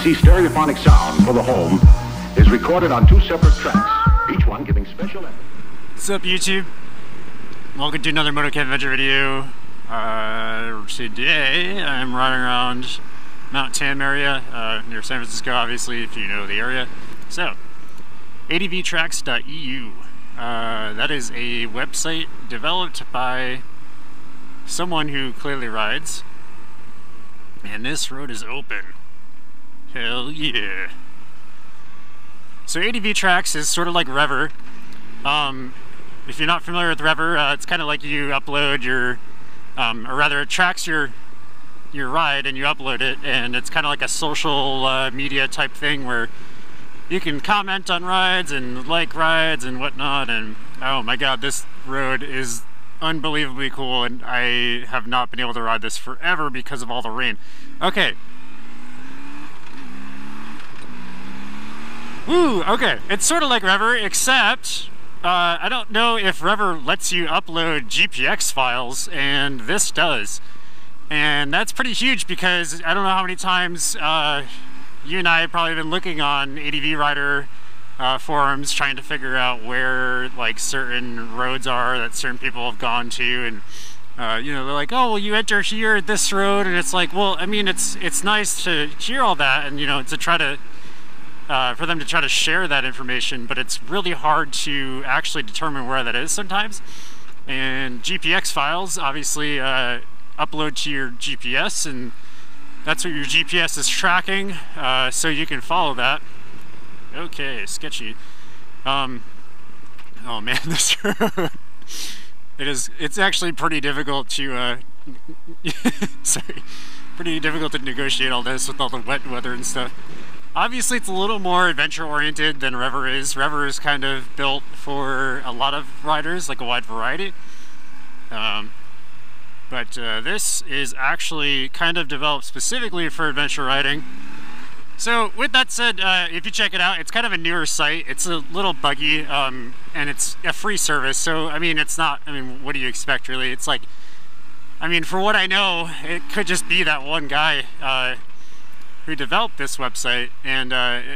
sexy stereophonic sound for the home is recorded on 2 separate tracks, each one giving special effort. What's up, YouTube? Welcome to another Motorcade Adventure video. Today I'm riding around Mount Tam area, near San Francisco, obviously, if you know the area. So, advtracks.eu. That is a website developed by someone who clearly rides. And this road is open. Hell yeah. So ADVtracks is sort of like Rever. If you're not familiar with Rever, it's kind of like you upload your, or rather it tracks your ride and you upload it, and it's kind of like a social media type thing where you can comment on rides and like rides and whatnot. And oh my god, this road is unbelievably cool, and I have not been able to ride this forever because of all the rain. Okay. Woo, okay. It's sort of like Rever, except I don't know if Rever lets you upload GPX files, and this does. And that's pretty huge because I don't know how many times you and I have probably been looking on ADV Rider forums trying to figure out where like certain roads are that certain people have gone to, and you know, they're like, oh well, you enter here at this road, and it's like, well, I mean, it's nice to hear all that, and you know, to try to for them to try to share that information, but it's really hard to actually determine where that is sometimes. And GPX files obviously upload to your GPS, and that's what your GPS is tracking, so you can follow that. Okay, sketchy. Oh man, this road. It's actually pretty difficult to, sorry, pretty difficult to negotiate all this with all the wet weather and stuff. Obviously it's a little more adventure oriented than Rever is. Rever is kind of built for a lot of riders, like a wide variety. But this is actually kind of developed specifically for adventure riding. So with that said, if you check it out, it's kind of a newer site. It's a little buggy, and it's a free service. So, I mean, it's not, I mean, what do you expect really? It's like, I mean, for what I know, it could just be that one guy who developed this website. And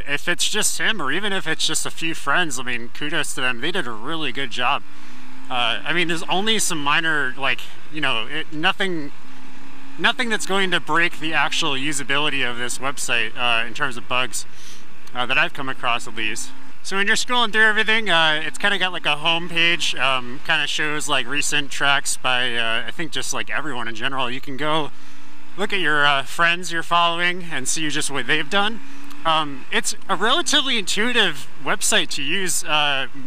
if it's just him, or even if it's just a few friends, I mean, kudos to them. They did a really good job. I mean, there's only some minor, like, you know, nothing that's going to break the actual usability of this website in terms of bugs that I've come across, at least. So when you're scrolling through everything, it's kind of got like a home page, kind of shows like recent tracks by I think just like everyone in general. You can go look at your friends you're following and see just what they've done. It's a relatively intuitive website to use,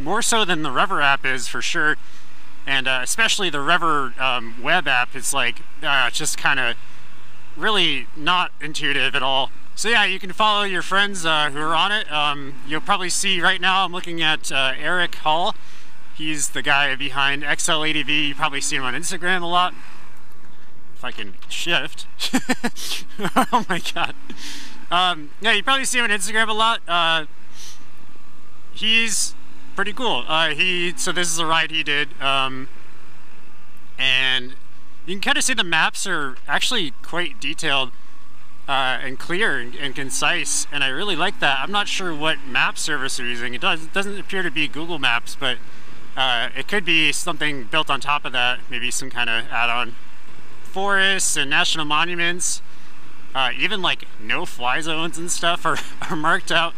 more so than the Rever app is for sure. And especially the Rever web app is like just kind of really not intuitive at all. So yeah, you can follow your friends who are on it. You'll probably see right now, I'm looking at Eric Hall. He's the guy behind XLADV. You probably see him on Instagram a lot. If I can shift. Oh my god. Yeah, you probably see him on Instagram a lot. He's pretty cool. So this is a ride he did, and you can kind of see the maps are actually quite detailed and clear and concise, and I really like that. I'm not sure what map service they're using. It doesn't appear to be Google Maps, but it could be something built on top of that, maybe some kind of add-on. Forests and national monuments, even like no-fly zones and stuff are marked out.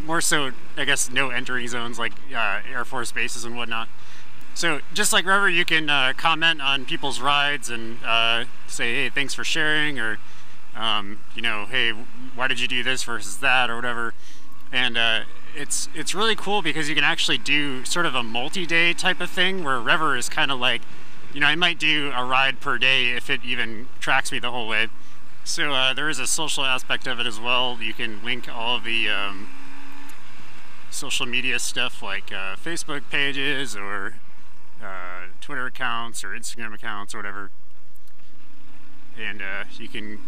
More so, I guess, no entering zones like Air Force bases and whatnot. So just like Rever, you can comment on people's rides and say, hey, thanks for sharing, or you know, hey, why did you do this versus that, or whatever. And it's really cool because you can actually do sort of a multi-day type of thing, where Rever is kind of like, you know, I might do a ride per day if it even tracks me the whole way. So there is a social aspect of it as well. You can link all of the social media stuff like Facebook pages or Twitter accounts or Instagram accounts or whatever. And you can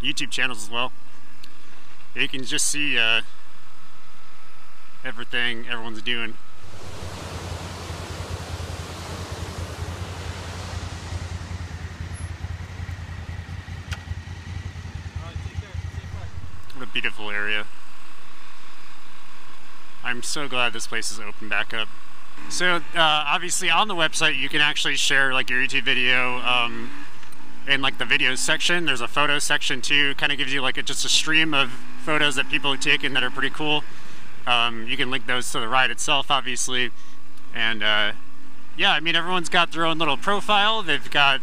YouTube channels as well. You can just see everything everyone's doing. What a beautiful area. I'm so glad this place is open back up. So obviously on the website you can actually share like your YouTube video in like the videos section. There's a photo section too. Kind of gives you like just a stream of photos that people have taken that are pretty cool. You can link those to the ride itself, obviously. And yeah, I mean, everyone's got their own little profile. They've got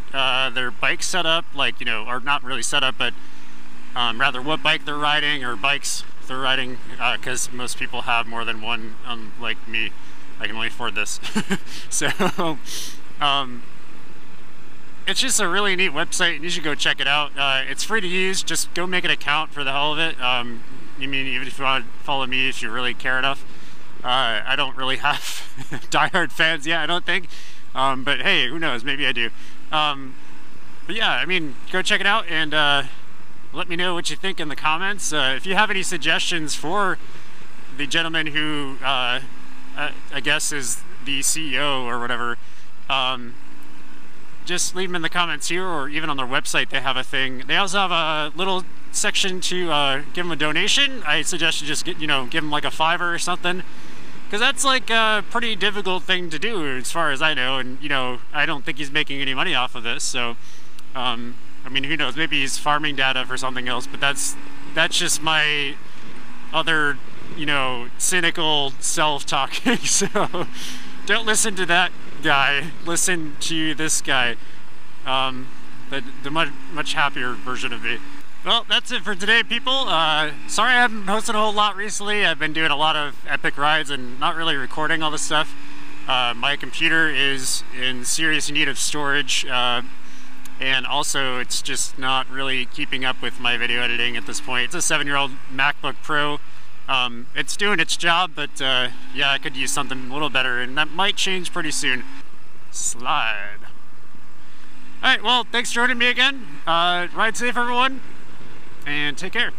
their bike set up, like, you know, or not really set up, but rather what bike they're riding or bikes they're riding, because most people have more than one, like me. I can only afford this. So it's just a really neat website, and you should go check it out. It's free to use. Just go make an account for the hell of it. You mean, even if you want to follow me, if you really care enough. I don't really have diehard fans yet, I don't think. But hey, who knows? Maybe I do. But yeah, I mean, go check it out and let me know what you think in the comments. If you have any suggestions for the gentleman who I guess is the CEO or whatever, just leave them in the comments here, or even on their website they have a thing. They also have a little section to give them a donation. I suggest you just give them like a $5 or something, because that's like a pretty difficult thing to do as far as I know, and I don't think he's making any money off of this. So I mean, who knows, maybe he's farming data for something else, but that's just my other cynical self-talking. So don't listen to that guy, listen to this guy, the much happier version of me. Well, that's it for today, people. Sorry I haven't posted a whole lot recently. I've been doing a lot of epic rides and not really recording all this stuff. My computer is in serious need of storage, and also it's just not really keeping up with my video editing at this point. It's a 7-year-old MacBook Pro. It's doing its job, but yeah, I could use something a little better, and that might change pretty soon. Slide. Alright, well, thanks for joining me again. Ride safe, everyone, and take care.